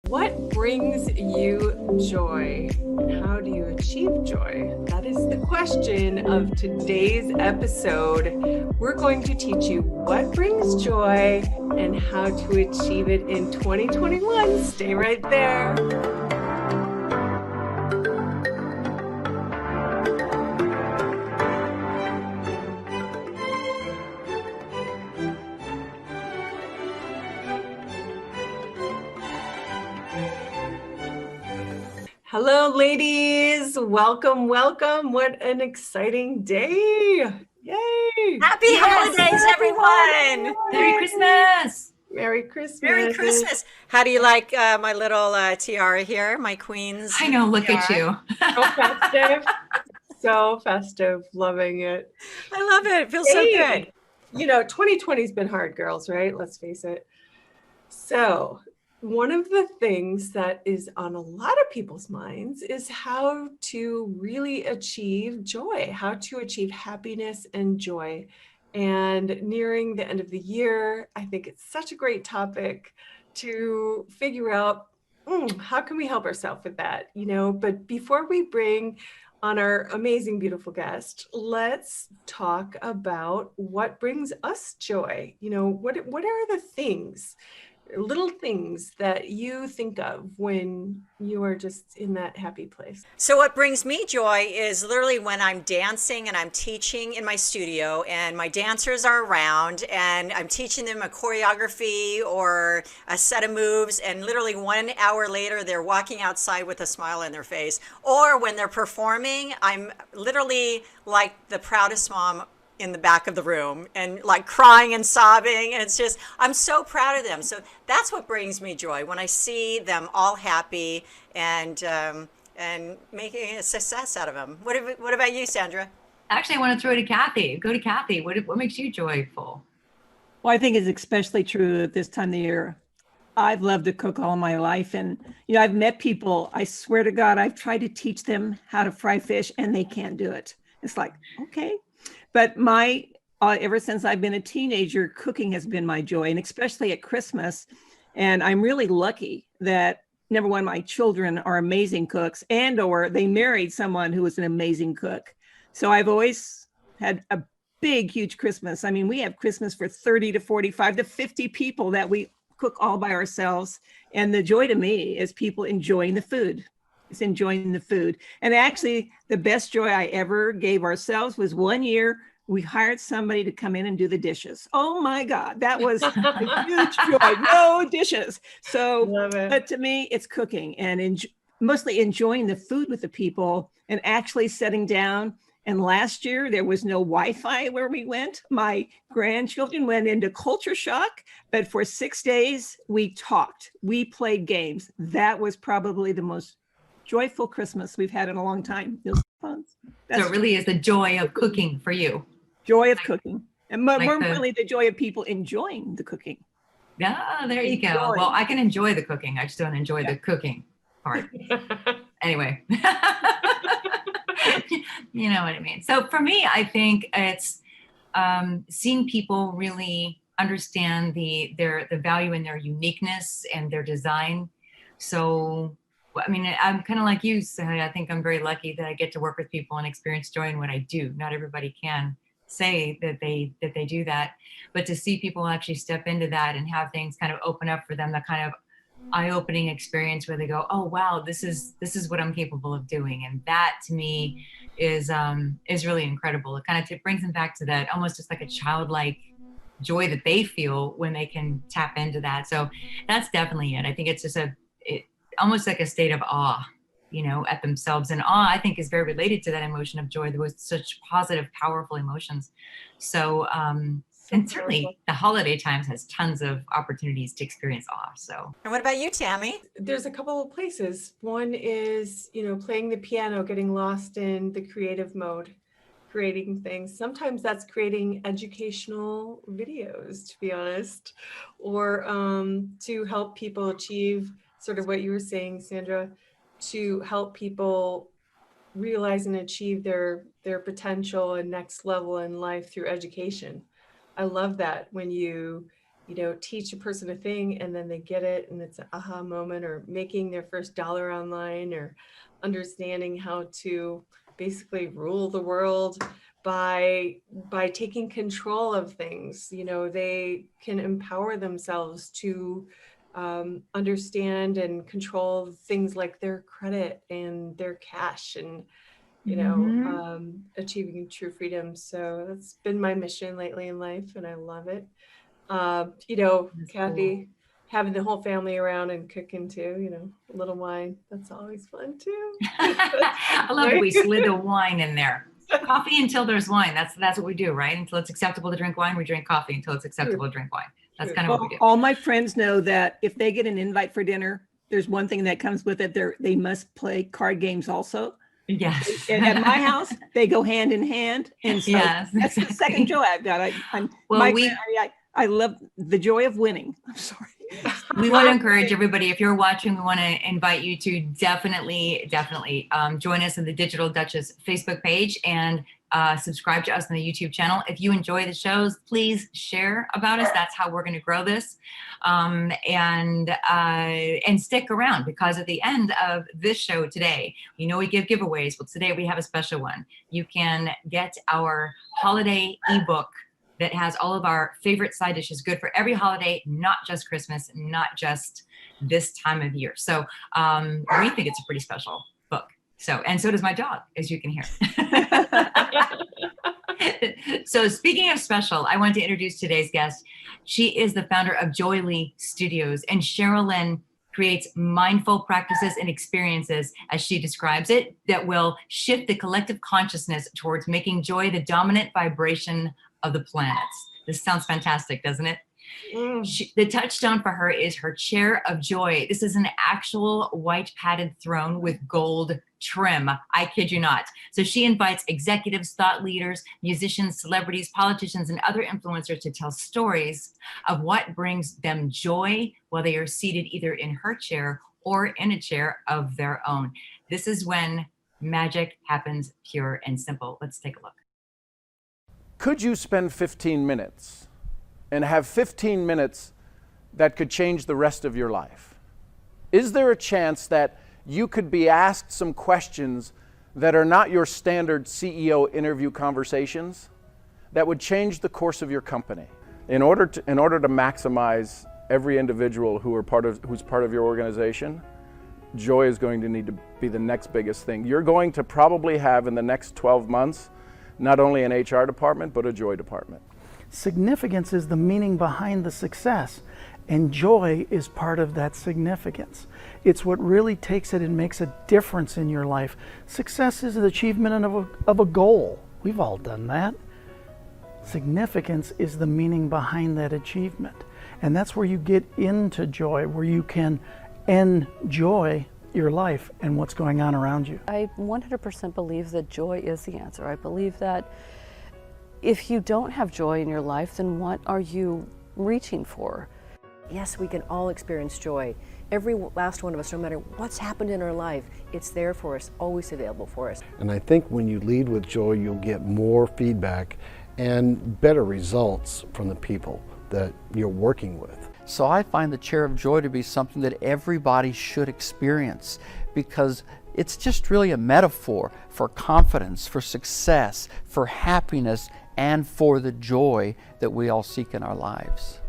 What brings you joy and how do you achieve joy? That is the question of today's episode. We're going to teach you what brings joy and how to achieve it in 2021. Stay right there. Hello, ladies. Welcome, welcome. What an exciting day. Yay. Happy holidays, everyone. Merry Christmas. Merry Christmas. Merry Christmas. How do you like my little tiara here, my queen's I know, look tiara? at you. So festive. So festive. Loving it. I love it. It feels so good. You know, 2020 has been hard, girls, right? Let's face it. So one of the things that is on a lot of people's minds is how to really achieve joy, how to achieve happiness and joy. And nearing the end of the year, I think it's such a great topic to figure out how can we help ourselves with that, you know? But before we bring on our amazing, beautiful guest, let's talk about what brings us joy. You know, what are the things, little things that you think of when you are just in that happy place? So what brings me joy is literally when I'm dancing and I'm teaching in my studio and my dancers are around and I'm teaching them a choreography or a set of moves, and literally 1 hour later they're walking outside with a smile on their face. Or when they're performing, I'm literally like the proudest mom in the back of the room and like crying and sobbing. And it's just, I'm so proud of them. So that's what brings me joy, when I see them all happy and making a success out of them. What about you, Sandra? Actually, I want to throw to Kathy. Go to Kathy. What makes you joyful? Well, I think it's especially true at this time of the year. I've loved to cook all my life. And, you know, I've met people, I swear to God, I've tried to teach them how to fry fish and they can't do it. It's like, okay. But ever since I've been a teenager, cooking has been my joy, and especially at Christmas. And I'm really lucky that, number one, my children are amazing cooks, or they married someone who was an amazing cook. So I've always had a big, huge Christmas. I mean, we have Christmas for 30 to 45 to 50 people that we cook all by ourselves. And the joy to me is people enjoying the food. It's enjoying the food. And actually, the best joy I ever gave ourselves was 1 year we hired somebody to come in and do the dishes. Oh my God, that was a huge joy. No dishes. So, but to me, it's cooking and mostly enjoying the food with the people and actually sitting down. And last year, there was no Wi-Fi where we went. My grandchildren went into culture shock, but for 6 days, we talked. We played games. That was probably the most joyful Christmas we've had in a long time. It was fun. So it really is the joy of cooking for you. Joy of cooking. And more importantly, the joy of people enjoying the cooking. Yeah, there you go. Well, I can enjoy the cooking. I just don't enjoy the cooking part. Anyway. You know what I mean? So for me, I think it's seeing people really understand the value in their uniqueness and their design. So I mean, I'm kind of like you, Sally. I think I'm very lucky that I get to work with people and experience joy in what I do. Not everybody can say that they do that, but to see people actually step into that and have things kind of open up for them, the kind of eye-opening experience where they go, oh wow, this is what I'm capable of doing, and that to me is really incredible. It kind of brings them back to that almost just like a childlike joy that they feel when they can tap into that. So that's definitely it. I think it's just almost like a state of awe, you know, at themselves. And awe, I think, is very related to that emotion of joy. There was such positive, powerful emotions. So, and certainly the holiday times has tons of opportunities to experience awe. So, and what about you, Tammy? There's a couple of places. One is, you know, playing the piano, getting lost in the creative mode, creating things. Sometimes that's creating educational videos, to be honest, or to help people achieve sort of what you were saying, Sandra, to help people realize and achieve their potential and next level in life through education. I love that when you teach a person a thing and then they get it and it's an aha moment, or making their first dollar online, or understanding how to basically rule the world by taking control of things. They can empower themselves to understand and control things like their credit and their cash, and achieving true freedom. So that's been my mission lately in life, and I love it. That's Kathy, cool. having the whole family around and cooking too, a little wine, that's always fun too. I love that we slid the wine in there. Coffee until there's wine. That's what we do, right? Until it's acceptable to drink wine, we drink coffee until it's acceptable to drink wine. That's kind of what we do. All my friends know that if they get an invite for dinner, there's one thing that comes with it. They must play card games also. Yes. At my house, they go hand in hand. And so Yes, that's the second joy I've got. I love the joy of winning. I'm sorry. We want to encourage everybody, if you're watching, we want to invite you to definitely join us in the Digital Duchess Facebook page and subscribe to us on the YouTube channel. If you enjoy the shows, please share about us. That's how we're going to grow this. And stick around, because at the end of this show today, we give giveaways. Well, today we have a special one. You can get our holiday ebook that has all of our favorite side dishes, good for every holiday, not just Christmas, not just this time of year. So we think it's a pretty special book. And so does my dog, as you can hear. So speaking of special, I want to introduce today's guest. She is the founder of Joy Lee Studios, and Cheryl Lynn creates mindful practices and experiences, as she describes it, that will shift the collective consciousness towards making joy the dominant vibration of the planets. This sounds fantastic, doesn't it? The touchstone for her is her chair of joy. This is an actual white padded throne with gold trim. I kid you not. So she invites executives, thought leaders, musicians, celebrities, politicians, and other influencers to tell stories of what brings them joy while they are seated either in her chair or in a chair of their own. This is when magic happens, pure and simple. Let's take a look. Could you spend 15 minutes and have 15 minutes that could change the rest of your life? Is there a chance that you could be asked some questions that are not your standard CEO interview conversations that would change the course of your company? In order to maximize every individual who's part of your organization, joy is going to need to be the next biggest thing. You're going to probably have in the next 12 months not only an HR department, but a joy department. Significance is the meaning behind the success, and joy is part of that significance. It's what really takes it and makes a difference in your life. Success is the achievement of a goal. We've all done that. Significance is the meaning behind that achievement. And that's where you get into joy, where you can enjoy your life and what's going on around you. I 100% believe that joy is the answer. I believe that if you don't have joy in your life, then what are you reaching for? Yes, we can all experience joy. Every last one of us, no matter what's happened in our life, it's there for us, always available for us. And I think when you lead with joy, you'll get more feedback and better results from the people that you're working with. So I find the chair of joy to be something that everybody should experience, because it's just really a metaphor for confidence, for success, for happiness, and for the joy that we all seek in our lives.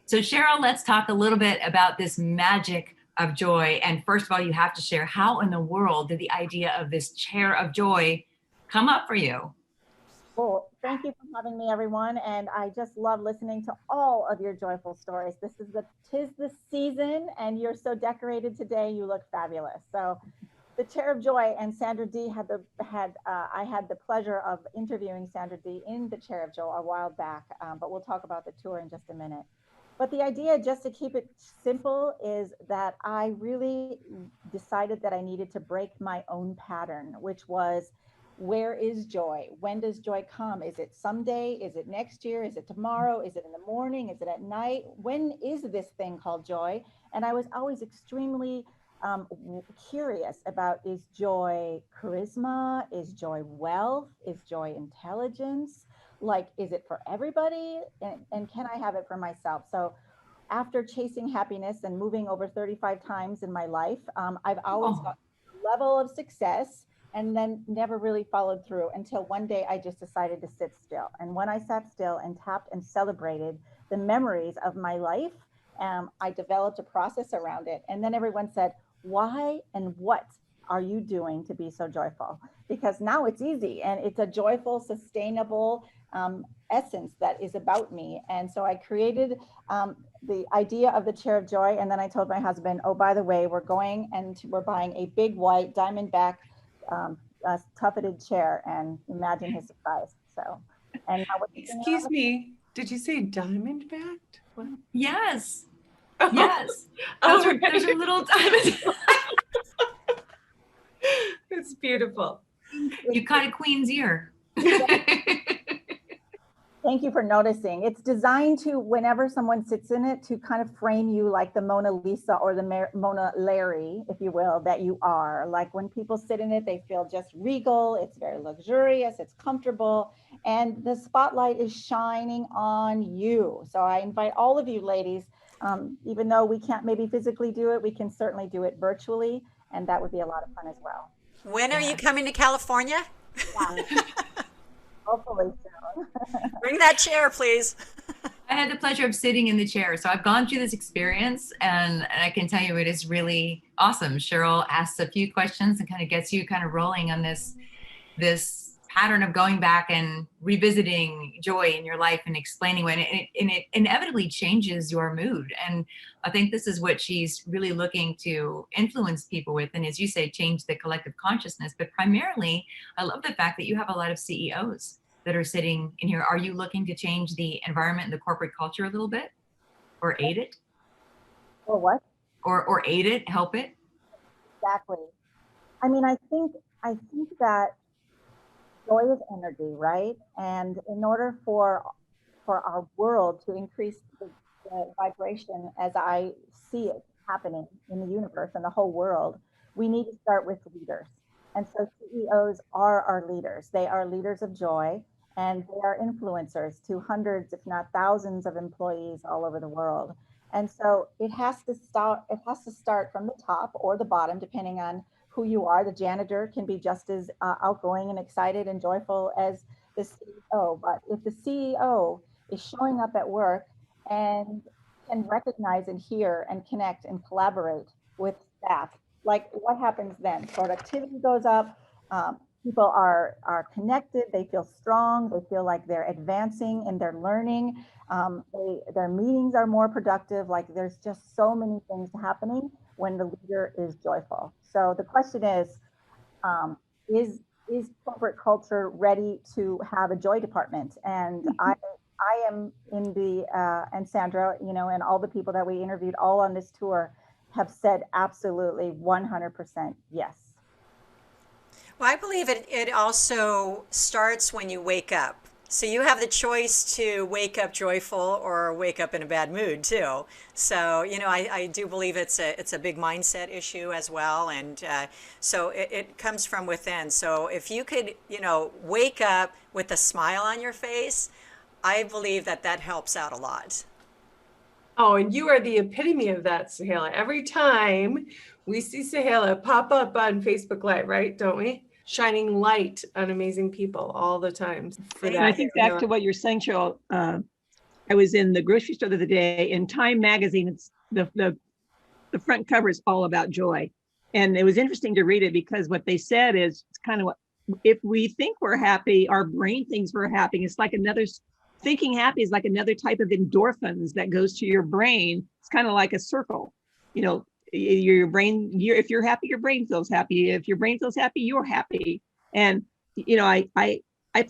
So Cheryl, let's talk a little bit about this magic of joy. And first of all, you have to share, how in the world did the idea of this chair of joy come up for you? Well, thank you for having me, everyone. And I just love listening to all of your joyful stories. Tis the season, and you're so decorated today. You look fabulous. So the Chair of Joy, and Sandra D I had the pleasure of interviewing Sandra D in the Chair of Joy a while back, but we'll talk about the tour in just a minute. But the idea, just to keep it simple, is that I really decided that I needed to break my own pattern, which was, where is joy? When does joy come? Is it someday? Is it next year? Is it tomorrow? Is it in the morning? Is it at night? When is this thing called joy? And I was always extremely curious about, is joy charisma? Is joy wealth? Is joy intelligence? like, is it for everybody? And can I have it for myself? So after chasing happiness and moving over 35 times in my life, I've always got a level of success and then never really followed through until one day I just decided to sit still. And when I sat still and tapped and celebrated the memories of my life, I developed a process around it. And then everyone said, why and what are you doing to be so joyful? Because now it's easy and it's a joyful, sustainable essence that is about me. And so I created the idea of the chair of joy. And then I told my husband, oh, by the way, we're going and we're buying a big white diamondback tufted chair, and imagine his surprise. So, and now excuse me, did you say diamond backed? What? Yes. Oh. Yes. Those are little diamonds. It's beautiful. You caught a queen's ear. Thank you for noticing. It's designed to, whenever someone sits in it, to kind of frame you like the Mona Lisa or the Mona Larry, if you will, that you are. Like when people sit in it, they feel just regal. It's very luxurious. It's comfortable. And the spotlight is shining on you. So I invite all of you ladies, even though we can't maybe physically do it, we can certainly do it virtually. And that would be a lot of fun as well. When are you coming to California? Yeah. Hopefully soon. Bring that chair, please. I had the pleasure of sitting in the chair. So I've gone through this experience and I can tell you it is really awesome. Cheryl asks a few questions and kind of gets you kind of rolling on this pattern of going back and revisiting joy in your life and explaining when it inevitably changes your mood. And I think this is what she's really looking to influence people with. And as you say, change the collective consciousness. But primarily, I love the fact that you have a lot of CEOs that are sitting in here. Are you looking to change the environment and the corporate culture a little bit, or aid it? Or what? Or aid it, help it? Exactly. I mean, I think that joy is energy, right? And in order for our world to increase the vibration as I see it happening in the universe and the whole world, we need to start with leaders. And so CEOs are our leaders. They are leaders of joy, and they are influencers to hundreds, if not thousands, of employees all over the world. And so it has to start from the top or the bottom, depending on who you are. The janitor can be just as outgoing and excited and joyful as the CEO. But if the CEO is showing up at work and can recognize and hear and connect and collaborate with staff, like what happens then? Productivity goes up. People are connected. They feel strong. They feel like they're advancing in their learning. Their meetings are more productive. Like there's just so many things happening when the leader is joyful. So the question is corporate culture ready to have a joy department? And I am in the, and Sandra, you know, and all the people that we interviewed all on this tour have said absolutely 100% yes. Well, I believe it also starts when you wake up. So you have the choice to wake up joyful or wake up in a bad mood too. So, you know, I do believe it's a big mindset issue as well. And so it comes from within. So if you could, you know, wake up with a smile on your face, I believe that helps out a lot. Oh, and you are the epitome of that, Sahela. Every time we see Sahela pop up on Facebook Live, right? Don't we? Shining light on amazing people all the time. And I think back to what you're saying, Cheryl. I was in the grocery store the other day, in Time magazine. It's the front cover is all about joy, and it was interesting to read it because what they said is it's kind of what, if we think we're happy, our brain thinks we're happy. It's like thinking happy is like another type of endorphins that goes to your brain. It's kind of like a circle, you know. Your brain, if you're happy, your brain feels happy. If your brain feels happy, you're happy. And you know, I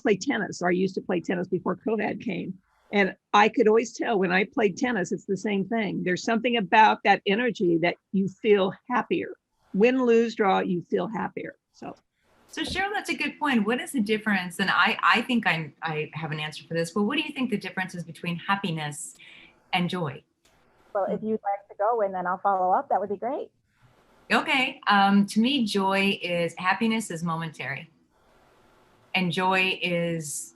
play tennis, or I used to play tennis before COVID came, and I could always tell when I played tennis, it's the same thing. There's something about that energy that you feel happier. Win, lose, draw, you feel happier. So Cheryl, that's a good point. What is the difference? And I think I have an answer for this, but what do you think the difference is between happiness and joy? Well, if you'd like to go and then I'll follow up, that would be great. Okay. To me, happiness is momentary. And joy is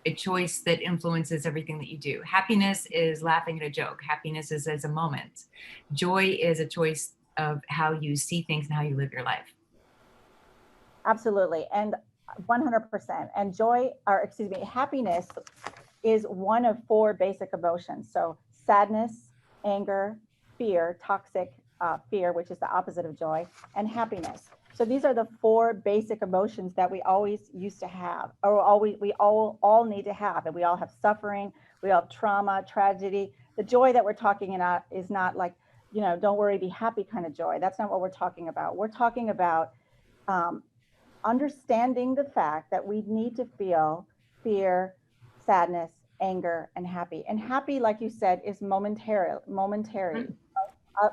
a choice that influences everything that you do. Happiness is laughing at a joke. Happiness is as a moment. Joy is a choice of how you see things and how you live your life. Absolutely. And 100%. And joy, or excuse me, happiness is one of 4 basic emotions. So sadness, anger, fear, toxic fear, which is the opposite of joy, and happiness. So these are the 4 basic emotions that we always used to have, or we all need to have. And we all have suffering, we all have trauma, tragedy. The joy that we're talking about is not like, you know, don't worry, be happy kind of joy. That's not what we're talking about. We're talking about understanding the fact that we need to feel fear, sadness, anger, and happy. And happy, like you said, is momentary.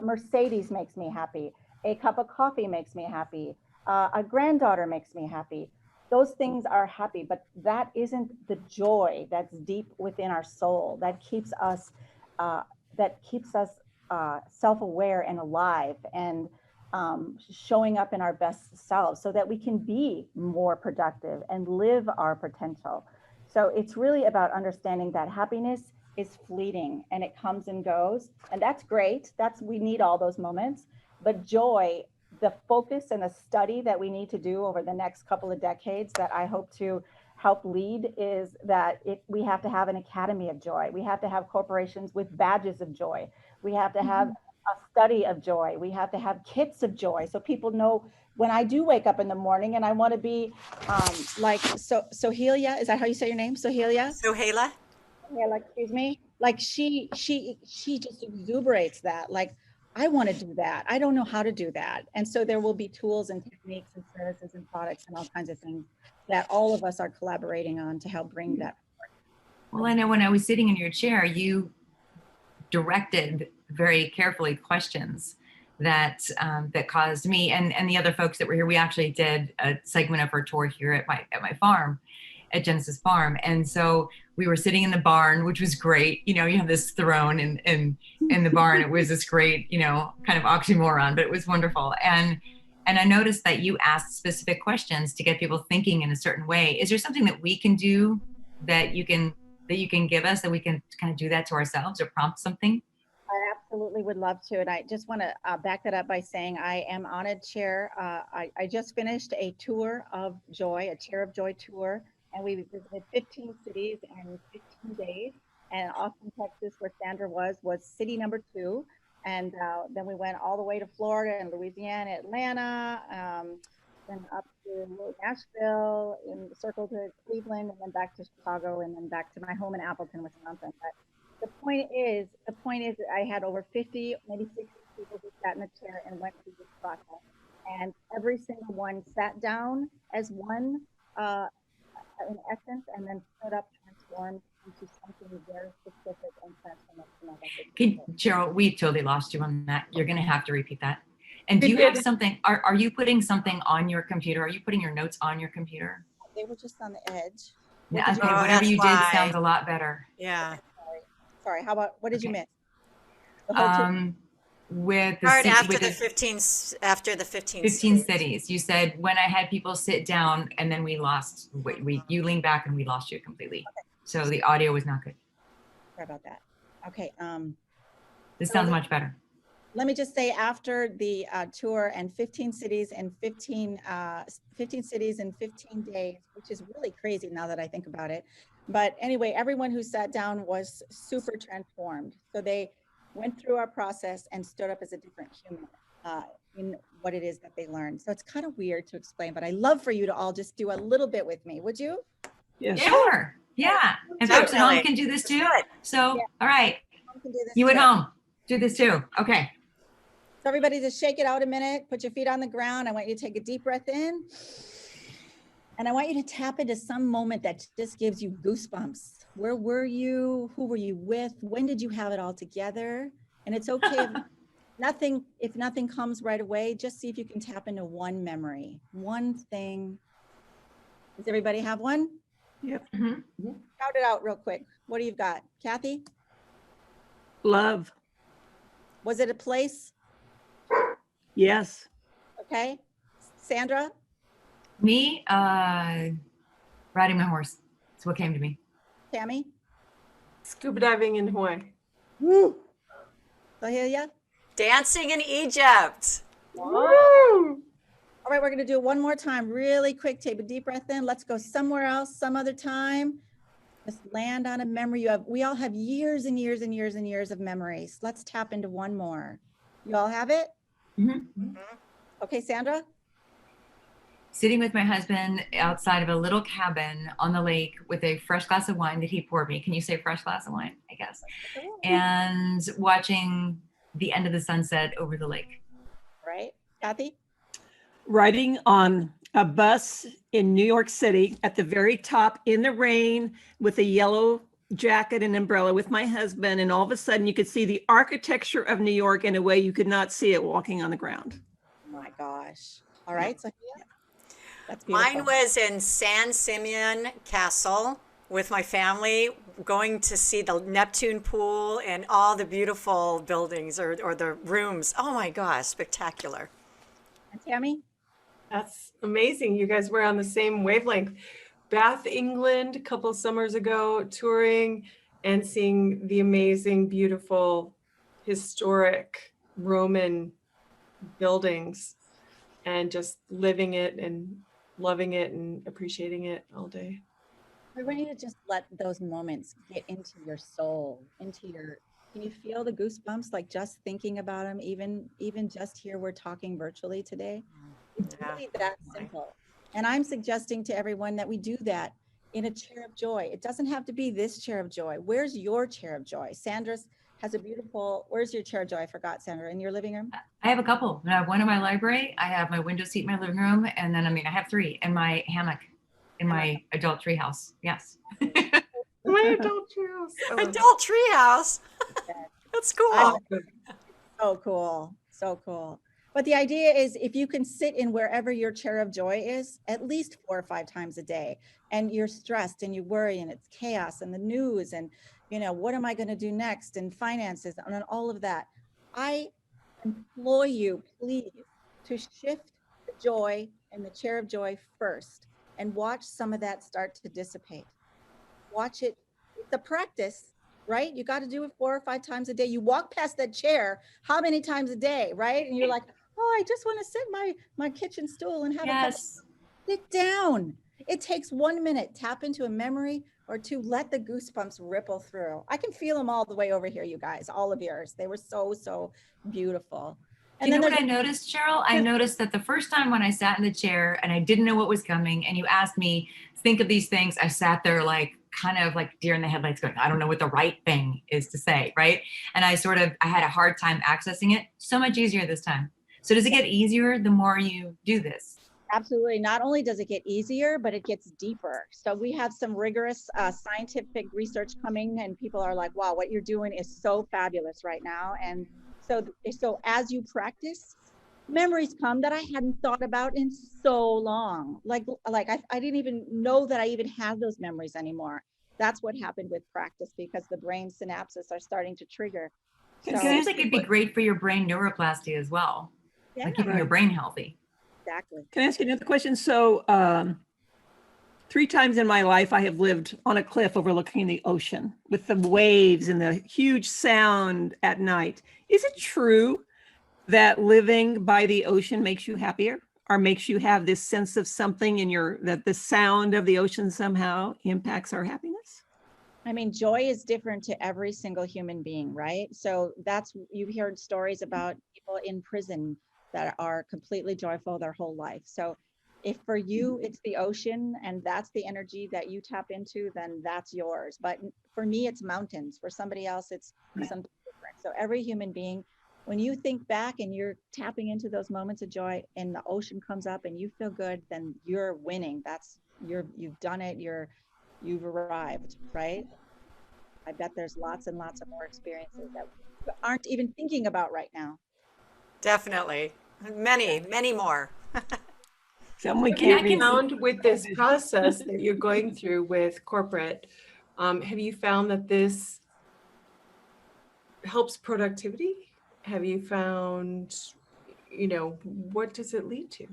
Mercedes makes me happy. A cup of coffee makes me happy. A granddaughter makes me happy. Those things are happy, but that isn't the joy that's deep within our soul that keeps us self-aware and alive and showing up in our best selves so that we can be more productive and live our potential. So it's really about understanding that happiness is fleeting and it comes and goes. And that's great. We need all those moments. But joy, the focus and the study that we need to do over the next couple of decades that I hope to help lead is that we have to have an academy of joy. We have to have corporations with badges of joy. We have to have a study of joy. We have to have kits of joy so people know when I do wake up in the morning and I want to be like Sohelia, is that how you say your name? Sohelia? Sohaila? Yeah, like, excuse me. Like she just exuberates that. Like, I want to do that. I don't know how to do that. And so there will be tools and techniques and services and products and all kinds of things that all of us are collaborating on to help bring that forward. Well, I know when I was sitting in your chair, you directed very carefully questions that that caused me and the other folks that were here. We actually did a segment of our tour here at my farm, at Genesis Farm, and so we were sitting in the barn, which was great. You know, you have this throne in the barn. It was this great, you know, kind of oxymoron, but it was wonderful. And I noticed that you asked specific questions to get people thinking in a certain way. Is there something that we can do that you can give us that we can kind of do that to ourselves or prompt something? I absolutely would love to. And I just want to back that up by saying I am on a chair. I just finished a tour of joy, a Chair of Joy tour. And we visited 15 cities in 15 days. And Austin, Texas, where Sandra was city number 2. And then we went all the way to Florida and Louisiana, Atlanta, then up to Nashville, and circled to Cleveland, and then back to Chicago, and then back to my home in Appleton, Wisconsin. But the point is that I had over 50, maybe 60 people who sat in the chair and went through this process. And every single one sat down as one in essence, and then stood up, transformed into something very specific and transformational. Cheryl, we totally lost you on that. You're going to have to repeat that. And do you have something, are you putting something on your computer? Are you putting your notes on your computer? They were just on the edge. Yeah, okay, whatever you did sounds a lot better. Yeah. Sorry. How about, what did you miss? With the after the 15 cities, you said when I had people sit down and then we lost, you leaned back and we lost you completely. Okay. So the audio was not good. Sorry about that. Okay. This sounds much better. Let me just say, after the tour and 15 cities in 15 cities in 15 days, which is really crazy now that I think about it. But anyway, everyone who sat down was super transformed. So they went through our process and stood up as a different human in what it is that they learned. So it's kind of weird to explain, but I'd love for you to all just do a little bit with me. Would you? Yes. Sure. Yeah. And folks at home can do this too. So, all right. You at home, do this too. Okay. So everybody just shake it out a minute, put your feet on the ground. I want you to take a deep breath in. And I want you to tap into some moment that just gives you goosebumps. Where were you? Who were you with? When did you have it all together? And it's okay if nothing comes right away, just see if you can tap into one memory, one thing. Does everybody have one? Yep. Mm-hmm. Shout it out real quick. What do you got? Kathy? Love. Was it a place? Yes. Okay. Sandra? Me, riding my horse. That's what came to me. Tammy? Scuba diving in Hawaii. Woo! Sohelia? Dancing in Egypt. Woo! All right, we're going to do it one more time, really quick. Take a deep breath in. Let's go somewhere else, some other time. Just land on a memory you have. We all have years and years and years and years of memories. Let's tap into one more. You all have it? Okay, Sandra? Sitting with my husband outside of a little cabin on the lake with a fresh glass of wine that he poured me. Can you say fresh glass of wine? I guess. And watching the end of the sunset over the lake. Right. Kathy? Riding on a bus in New York City at the very top in the rain with a yellow jacket and umbrella with my husband. And all of a sudden you could see the architecture of New York in a way you could not see it walking on the ground. Oh my gosh. All right. So that's beautiful. Mine was in San Simeon Castle with my family, going to see the Neptune pool and all the beautiful buildings or the rooms. Oh my gosh, spectacular. And Tammy? That's amazing. You guys were on the same wavelength. Bath, England, a couple of summers ago, touring and seeing the amazing, beautiful, historic Roman buildings and just living it and loving it and appreciating it all day. I want you to just let those moments get into your soul, into your, can you feel the goosebumps, like just thinking about them, even just here, we're talking virtually today. It's really that simple. And I'm suggesting to everyone that we do that in a chair of joy. It doesn't have to be this chair of joy. Where's your chair of joy? Sandra's has a beautiful, where's your chair of joy? I forgot, Sandra, in your living room? I have a couple. I have one in my library. I have my window seat in my living room. And then, I have three in my hammock in my adult treehouse. Yes. My adult treehouse. Adult treehouse. That's cool. So cool. So cool. But the idea is if you can sit in wherever your chair of joy is at least 4 or 5 times a day, and you're stressed and you worry and it's chaos and the news and, what am I going to do next, and finances and all of that. I implore you, please, to shift the joy and the chair of joy first and watch some of that start to dissipate. Watch it. It's a practice, right? You got to do it 4 or 5 times a day. You walk past that chair how many times a day, right? And you're like, oh, I just want to sit my kitchen stool and have a cup. Sit down. It takes 1 minute. Tap into a memory or 2. Let the goosebumps ripple through. I can feel them all the way over here, you guys, all of yours. They were so, so beautiful. And you know what I noticed, Cheryl? I noticed that the first time when I sat in the chair and I didn't know what was coming, and you asked me, think of these things, I sat there kind of like deer in the headlights going, I don't know what the right thing is to say, right? And I had a hard time accessing it. So much easier this time. So does it get easier the more you do this? Absolutely. Not only does it get easier, but it gets deeper. So we have some rigorous scientific research coming, and people are like, wow, what you're doing is so fabulous right now. And so as you practice, memories come that I hadn't thought about in so long. Like I didn't even know that I even had those memories anymore. That's what happened with practice, because the brain synapses are starting to trigger. It seems like it'd be great for your brain neuroplasty as well. Yeah. Like keeping your brain healthy. Exactly. Can I ask you another question? So 3 times in my life, I have lived on a cliff overlooking the ocean with the waves and the huge sound at night. Is it true that living by the ocean makes you happier, or makes you have this sense of something that the sound of the ocean somehow impacts our happiness? Joy is different to every single human being, right? So you've heard stories about people in prison that are completely joyful their whole life. So if for you, it's the ocean and that's the energy that you tap into, then that's yours. But for me, it's mountains. For somebody else, it's something different. So every human being, when you think back and you're tapping into those moments of joy and the ocean comes up and you feel good, then you're winning. You've done it. You've arrived, right? I bet there's lots and lots of more experiences that we aren't even thinking about right now. Definitely. Many more. Have you found with this process that you're going through with corporate, have you found that this helps productivity? Have you found, what does it lead to?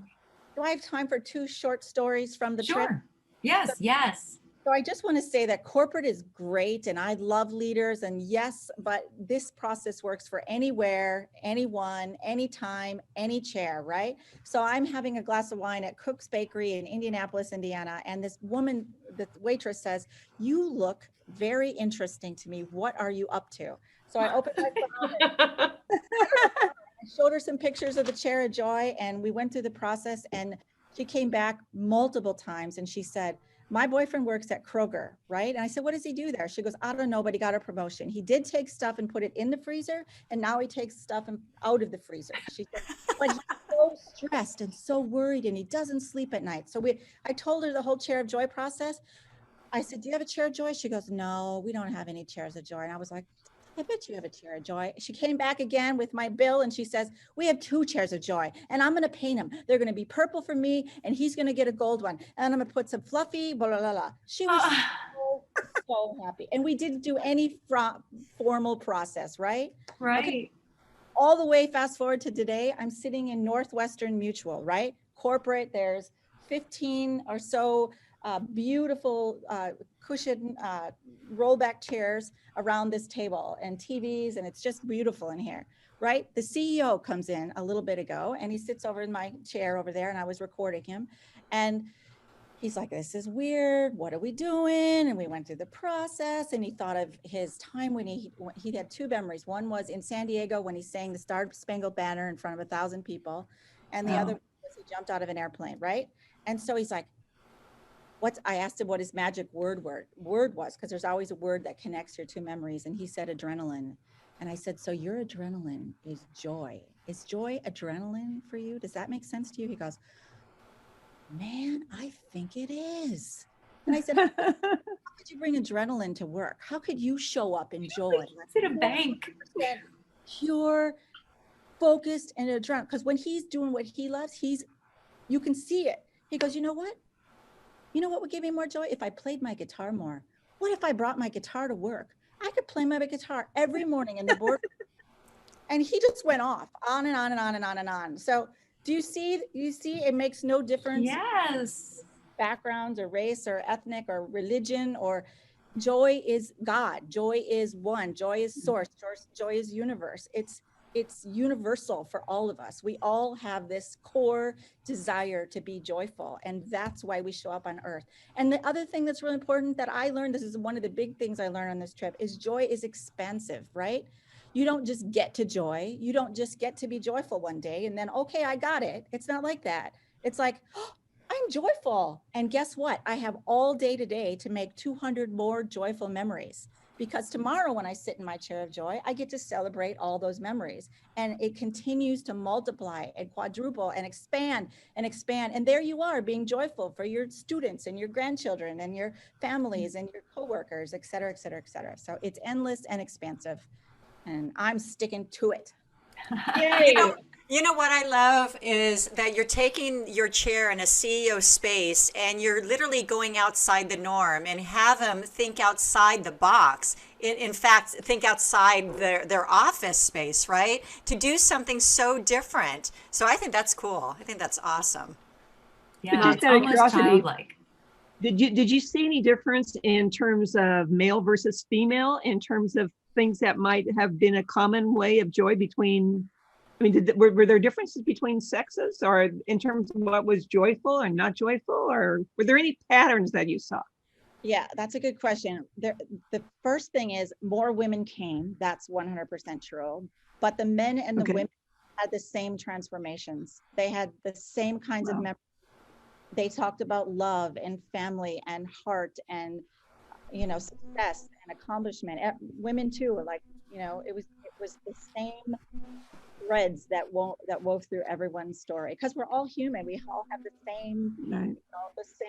Do I have time for 2 short stories from the trip? Yes. So I just want to say that corporate is great and I love leaders, and yes, but this process works for anywhere, anyone, anytime, any chair, right? So I'm having a glass of wine at Cook's Bakery in Indianapolis, Indiana, and this woman, the waitress says, "You look very interesting to me. What are you up to?" So I opened my phone and I showed her some pictures of the Chair of Joy, and we went through the process, and she came back multiple times and she said, "My boyfriend works at Kroger," right? And I said, "What does he do there?" She goes, "I don't know, but he got a promotion. He did take stuff and put it in the freezer, and now he takes stuff out of the freezer." She said, "But he's so stressed and so worried, and he doesn't sleep at night." So I told her the whole Chair of Joy process. I said, "Do you have a chair of joy?" She goes, "No, we don't have any chairs of joy." And I was like, "I bet you have a chair of joy." She came back again with my bill and she says, "We have 2 chairs of joy and I'm going to paint them. They're going to be purple for me and he's going to get a gold one. And I'm going to put some fluffy, blah, blah, blah, blah." She was so happy. And we didn't do any formal process, right? Right. Okay. All the way fast forward to today, I'm sitting in Northwestern Mutual, right? Corporate, there's 15 or so beautiful cushion rollback chairs around this table and TVs, and it's just beautiful in here, right? The CEO comes in a little bit ago and he sits over in my chair over there, and I was recording him. And he's like, "This is weird. What are we doing?" And we went through the process, and he thought of his time when he had 2 memories. One was in San Diego when he sang the Star Spangled Banner in front of 1,000 people. And the other was he jumped out of an airplane, right? And so he's like, I asked him what his magic word was, because there's always a word that connects your 2 memories. And he said adrenaline. And I said, "So your adrenaline is joy. Is joy adrenaline for you? Does that make sense to you?" He goes, "Man, I think it is." And I said, "How could you bring adrenaline to work? How could you show up in joy? It's in a bank. Pure, focused, and adrenaline." Because when he's doing what he loves, you can see it. He goes, "You know what? You know what would give me more joy? If I played my guitar more. What if I brought my guitar to work? I could play my guitar every morning in the board." And he just went off on and on and on and on and on. So do you see it makes no difference? Yes. Backgrounds or race or ethnic or religion, or joy is God. Joy is one. Joy is source. Joy is universe. It's universal for all of us. We all have this core desire to be joyful, and that's why we show up on earth. And the other thing that's really important that I learned, this is one of the big things I learned on this trip, is joy is expansive, right? You don't just get to joy. You don't just get to be joyful one day and then, okay, I got it. It's not like that. It's like, oh, I'm joyful. And guess what? I have all day today to make 200 more joyful memories, because tomorrow when I sit in my chair of joy, I get to celebrate all those memories, and it continues to multiply and quadruple and expand and expand. And there you are being joyful for your students and your grandchildren and your families and your coworkers, et cetera, et cetera, et cetera. So it's endless and expansive, and I'm sticking to it. You know what I love is that you're taking your chair in a CEO space and you're literally going outside the norm and have them think outside the box. In fact, think outside their office space, right? To do something so different. So I think that's cool. I think that's awesome. Yeah, Just it's out of almost curiosity, childlike. Did you see any difference in terms of male versus female, in terms of things that might have been a common way of joy between? I mean, were there differences between sexes, or in terms of what was joyful or not joyful, or were there any patterns that you saw? Yeah, that's a good question. The first thing is more women came. That's 100% true. But the men and the women had the same transformations. They had the same kinds of memories. They talked about love and family and heart and, success and accomplishment. Women too, like, it was the same threads that wove through everyone's story, because we're all human. We all have the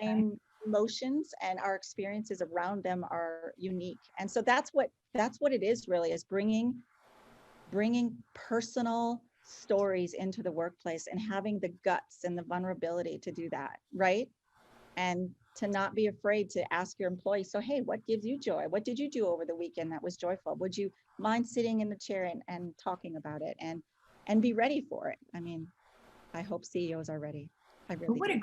same emotions, and our experiences around them are unique. And so that's what it is, really, is bringing personal stories into the workplace and having the guts and the vulnerability to do that, right? And to not be afraid to ask your employees, so, hey, what gives you joy? What did you do over the weekend that was joyful? Would you mind sitting in the chair and talking about it, and be ready for it? I mean, I hope CEOs are ready. I But really what do.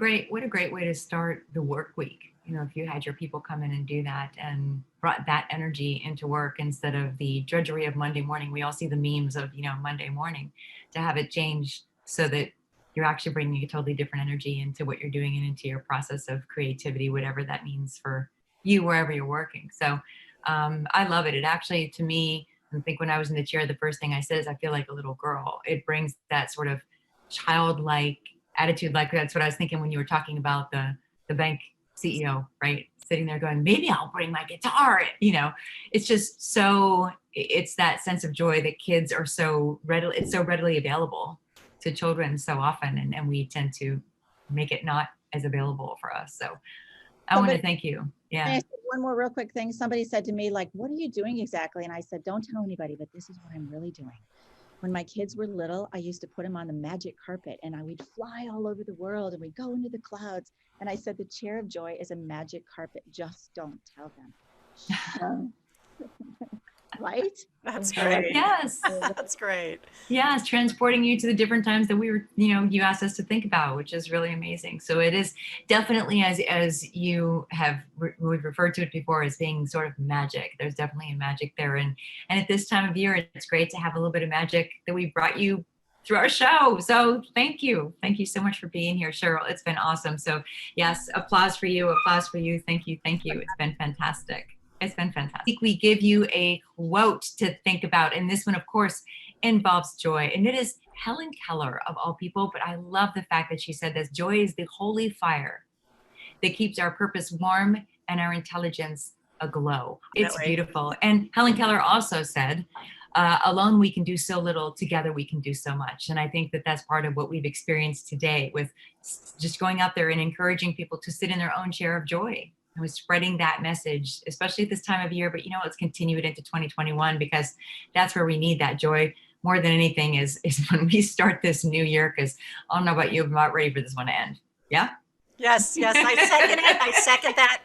a great way to start the work week. You know, if you had your people come in and do that and brought that energy into work instead of the drudgery of Monday morning. We all see the memes of, you know, Monday morning, to have it change so that you're actually bringing a totally different energy into what you're doing and into your process of creativity, whatever that means for you, wherever you're working. So I love it. It actually, to me, I think when I was in the chair, the first thing I said is I feel like a little girl. It brings that sort of childlike attitude. Like that's what I was thinking when you were talking about the bank CEO, right? Sitting there going, maybe I'll bring my guitar. You know, it's just so, it's that sense of joy that kids are so readily, it's so readily available to children so often. And we tend to make it not as available for us. So I want to thank you. Can I Yeah. say one more real quick thing. Somebody said to me, like, what are you doing exactly? And I said, don't tell anybody, but this is what I'm really doing. When my kids were little, I used to put them on the magic carpet and we'd fly all over the world and we'd go into the clouds. And I said, the chair of joy is a magic carpet. Just don't tell them. Right? That's great. Yes. That's great. Yes, transporting you to the different times that we were, you know, you asked us to think about, which is really amazing. So it is definitely, as you have we've referred to it before, as being sort of magic. There's definitely a magic there, and at this time of year, it's great to have a little bit of magic that we brought you through our show. So thank you so much for being here, Cheryl. It's been awesome. So yes, applause for you, Thank you. It's been fantastic. It's been fantastic. We give you a quote to think about. And this one, of course, involves joy. And it is Helen Keller, of all people. But I love the fact that she said this: joy is the holy fire that keeps our purpose warm and our intelligence aglow. It's beautiful. And Helen Keller also said, alone we can do so little, together we can do so much. And I think that that's part of what we've experienced today, with just going out there and encouraging people to sit in their own share of joy. I was spreading that message, especially at this time of year, but let's continue it into 2021, because that's where we need that joy more than anything is when we start this new year, because I don't know about you, I'm not ready for this one to end. Yeah? Yes, I second it. I second that.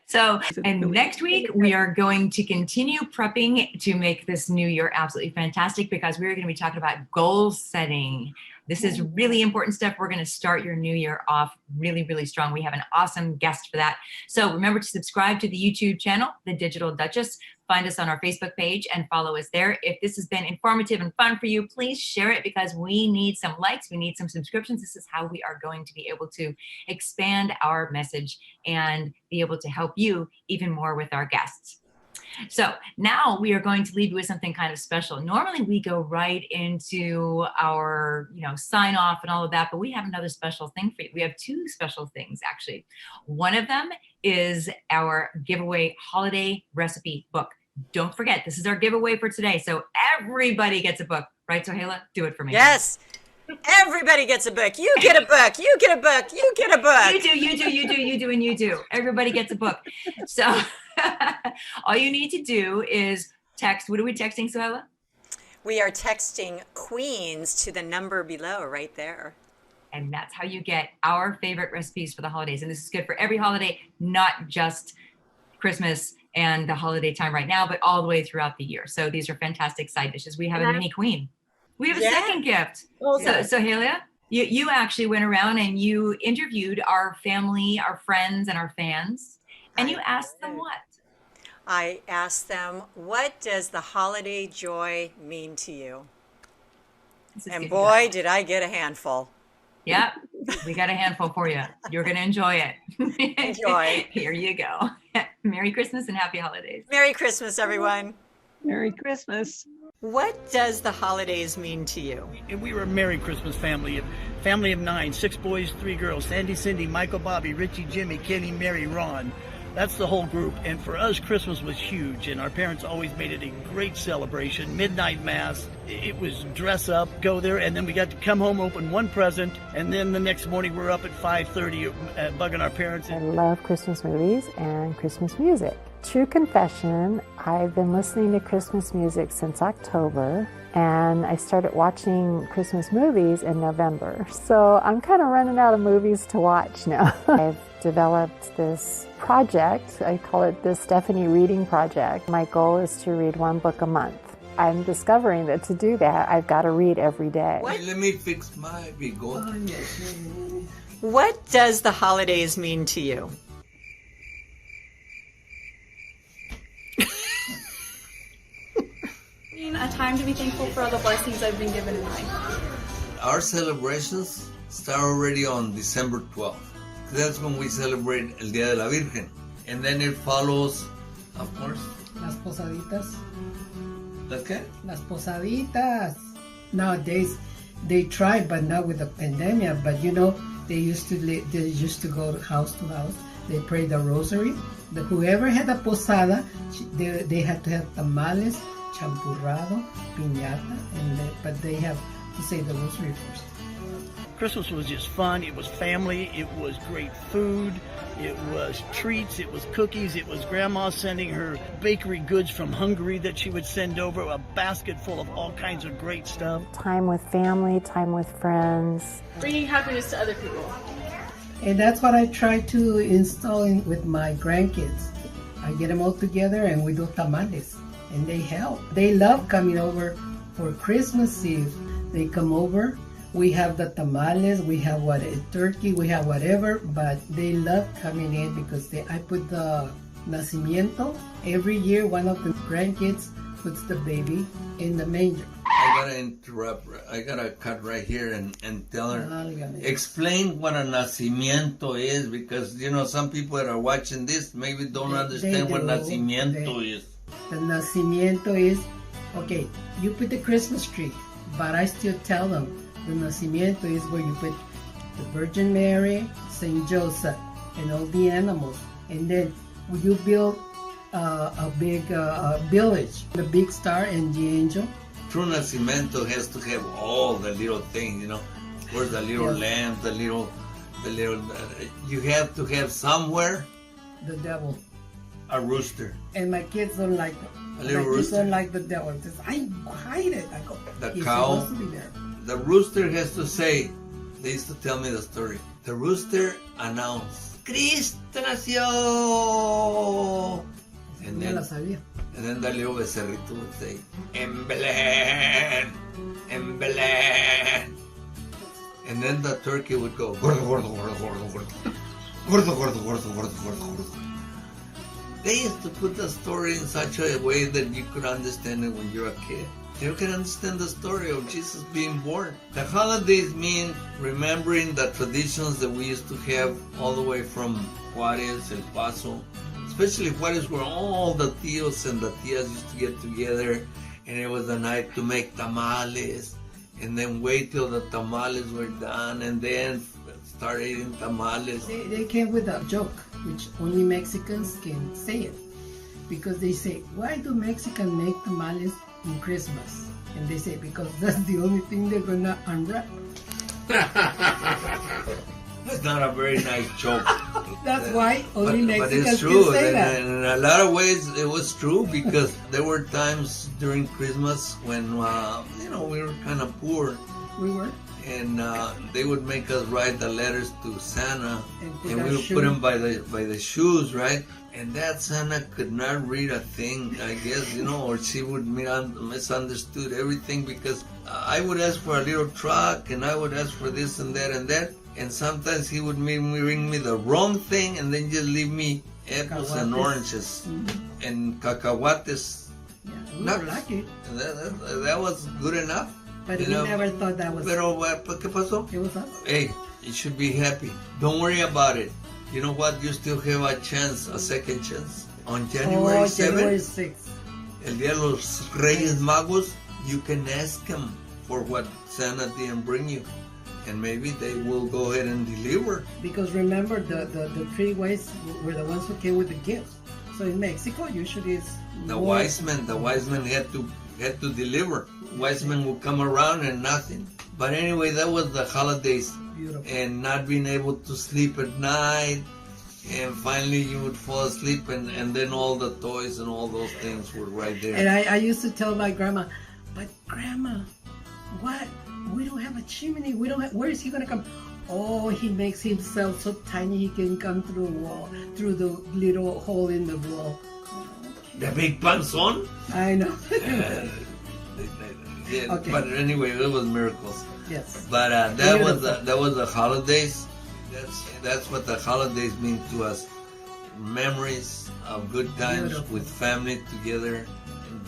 So, and next week we are going to continue prepping to make this new year absolutely fantastic, because we're going to be talking about goal setting. This is really important stuff. We're going to start your new year off really, really strong. We have an awesome guest for that. So remember to subscribe to the YouTube channel, The Digital Duchess. Find us on our Facebook page and follow us there. If this has been informative and fun for you, please share it, because we need some likes. We need some subscriptions. This is how we are going to be able to expand our message and be able to help you even more with our guests. So now we are going to leave you with something kind of special. Normally we go right into our, sign off and all of that, but we have another special thing for you. We have two special things, actually. One of them is our giveaway holiday recipe book. Don't forget, this is our giveaway for today. So everybody gets a book, right? So Hala, do it for me. Yes. Everybody gets a book. You get a book. You get a book. You get a book. You do. Everybody gets a book. So all you need to do is text. What are we texting, Suela? We are texting Queens to the number below right there. And that's how you get our favorite recipes for the holidays. And this is good for every holiday, not just Christmas and the holiday time right now, but all the way throughout the year. So these are fantastic side dishes. We have a mini queen. We have a second gift. So Halia, you actually went around and you interviewed our family, our friends, and our fans, and you asked them what? I asked them, what does the holiday joy mean to you? And boy, did I get a handful. Yep, we got a handful for you. You're going to enjoy it. Enjoy. Here you go. Merry Christmas and happy holidays. Merry Christmas, everyone. Merry Christmas. What does the holidays mean to you? And we were a Merry Christmas family of 9, 6 boys, 3 girls, Sandy, Cindy, Michael, Bobby, Richie, Jimmy, Kenny, Mary, Ron. That's the whole group. And for us, Christmas was huge, and our parents always made it a great celebration. Midnight mass, it was dress up, go there, and then we got to come home, open one present, and then the next morning we're up at 5:30 bugging our parents. I love Christmas movies and Christmas music. True confession, I've been listening to Christmas music since October, and I started watching Christmas movies in November. So I'm kind of running out of movies to watch now. I've developed this project. I call it the Stephanie Reading Project. My goal is to read one book a month. I'm discovering that to do that, I've got to read every day. Let me fix my bigote. What does the holidays mean to you? A time to be thankful for all the blessings I've been given in life. Our celebrations start already on December 12th. That's when we celebrate El Día de la Virgen. And then it follows, of course, Las posaditas. ¿las qué? Las posaditas. Nowadays, they try, but not with the pandemic. But you know, they used to go house to house. They pray the rosary. Whoever had a posada, they had to have tamales, champurrado, piñata, but they have to say the rosary first. Christmas was just fun. It was family. It was great food. It was treats. It was cookies. It was grandma sending her bakery goods from Hungary that she would send over, a basket full of all kinds of great stuff. Time with family, time with friends. Bringing happiness to other people. And that's what I try to install with my grandkids. I get them all together and we do tamales. And they help. They love coming over for Christmas Eve. They come over. We have the tamales, we have turkey, we have whatever, but they love coming in because I put the nacimiento. Every year, one of the grandkids puts the baby in the manger. I gotta interrupt. I gotta cut right here and tell her, explain what a nacimiento is, because you know some people that are watching this maybe don't understand what nacimiento is. The nacimiento is, okay, you put the Christmas tree, but I still tell them the nacimiento is where you put the Virgin Mary, Saint Joseph, and all the animals, and then you build a big village, the big star and the angel. True nacimiento has to have all the little things, you know. Of course, the little lamb, the little. You have to have somewhere. The devil. A rooster. And my kids don't like it. A little my kids rooster. don't like the devil. I hide it. I go. The "You're cow. supposed to be there." The rooster has to say. They used to tell me the story. The rooster announced, "Cristo nació." And then the little becerrito would say, "En Belén, en Belén." And then the turkey would go, "Gordo, gordo, gordo, gordo, gordo, gordo, gordo, gordo, gordo, gordo, gordo." They used to put the story in such a way that you could understand it when you're a kid. You can understand the story of Jesus being born. The holidays mean remembering the traditions that we used to have all the way from Juarez, El Paso, especially Juarez, where all the tios and the tias used to get together, and it was the night to make tamales, and then wait till the tamales were done, and then start eating tamales. They came with a joke, which only Mexicans can say it, because they say, "Why do Mexicans make tamales in Christmas?" And they say, because that's the only thing they're gonna unwrap. That's not a very nice joke. That's why only but Mexicans it's true. can say that. And in a lot of ways, it was true, because there were times during Christmas when, we were kind of poor. We were. And they would make us write the letters to Santa, and we would shoe. put them by the shoes, right? And that Santa could not read a thing, I guess, or she would misunderstood everything, because I would ask for a little truck, and I would ask for this and that and that, and sometimes he would bring me the wrong thing, and then just leave me apples and oranges and cacahuates. Yeah, we were lucky. That was good enough. But we never thought that was. Pero, ¿qué pasó? It was us. Hey, you should be happy. Don't worry about it. You know what? You still have a chance, a second chance. On January 7th, January 6th. El Día de los Reyes Magos, you can ask them for what Santa didn't bring you. And maybe they will go ahead and deliver. Because remember, the three wise were the ones who came with the gifts. So in Mexico, usually it's The wise men had to deliver. Wise men will come around and nothing. But anyway, that was the holidays. Beautiful. And not being able to sleep at night, and finally you would fall asleep, and then all the toys and all those things were right there. And I used to tell my grandma, "But grandma, what? We don't have a chimney. We don't have, where is he gonna come?" "Oh, he makes himself so tiny he can come through a wall, through the little hole in the wall." The big panzón? I know. Yeah, Okay. but anyway, it was miracles. Yes. But that Beautiful. was the holidays. That's what the holidays mean to us. Memories of good times Beautiful. with family together,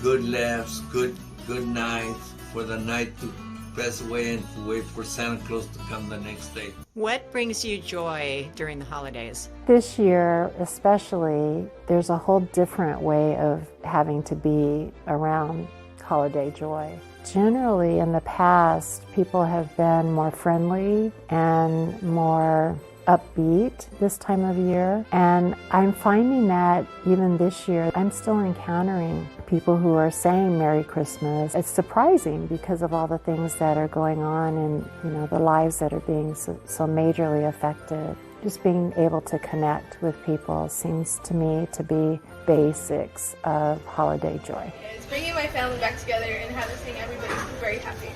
good laughs, good nights, for the night to pass away and to wait for Santa Claus to come the next day. What brings you joy during the holidays? This year, especially, there's a whole different way of having to be around holiday joy. Generally, in the past, people have been more friendly and more upbeat this time of year, and I'm finding that even this year I'm still encountering people who are saying Merry Christmas. It's surprising because of all the things that are going on and the lives that are being so majorly affected. Just being able to connect with people seems to me to be basics of holiday joy. It's bringing my family back together and having everybody very happy.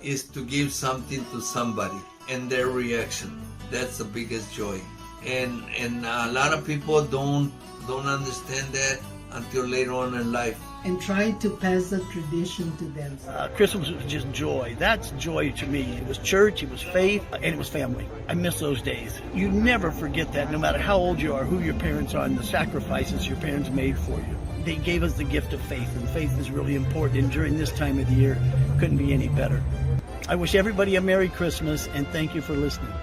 Is to give something to somebody and their reaction. That's the biggest joy. And a lot of people don't understand that until later on in life. And try to pass the tradition to them. Christmas was just joy. That's joy to me. It was church, it was faith, and it was family. I miss those days. You never forget that, no matter how old you are, who your parents are, and the sacrifices your parents made for you. They gave us the gift of faith, and faith is really important. And during this time of the year, couldn't be any better. I wish everybody a Merry Christmas, and thank you for listening.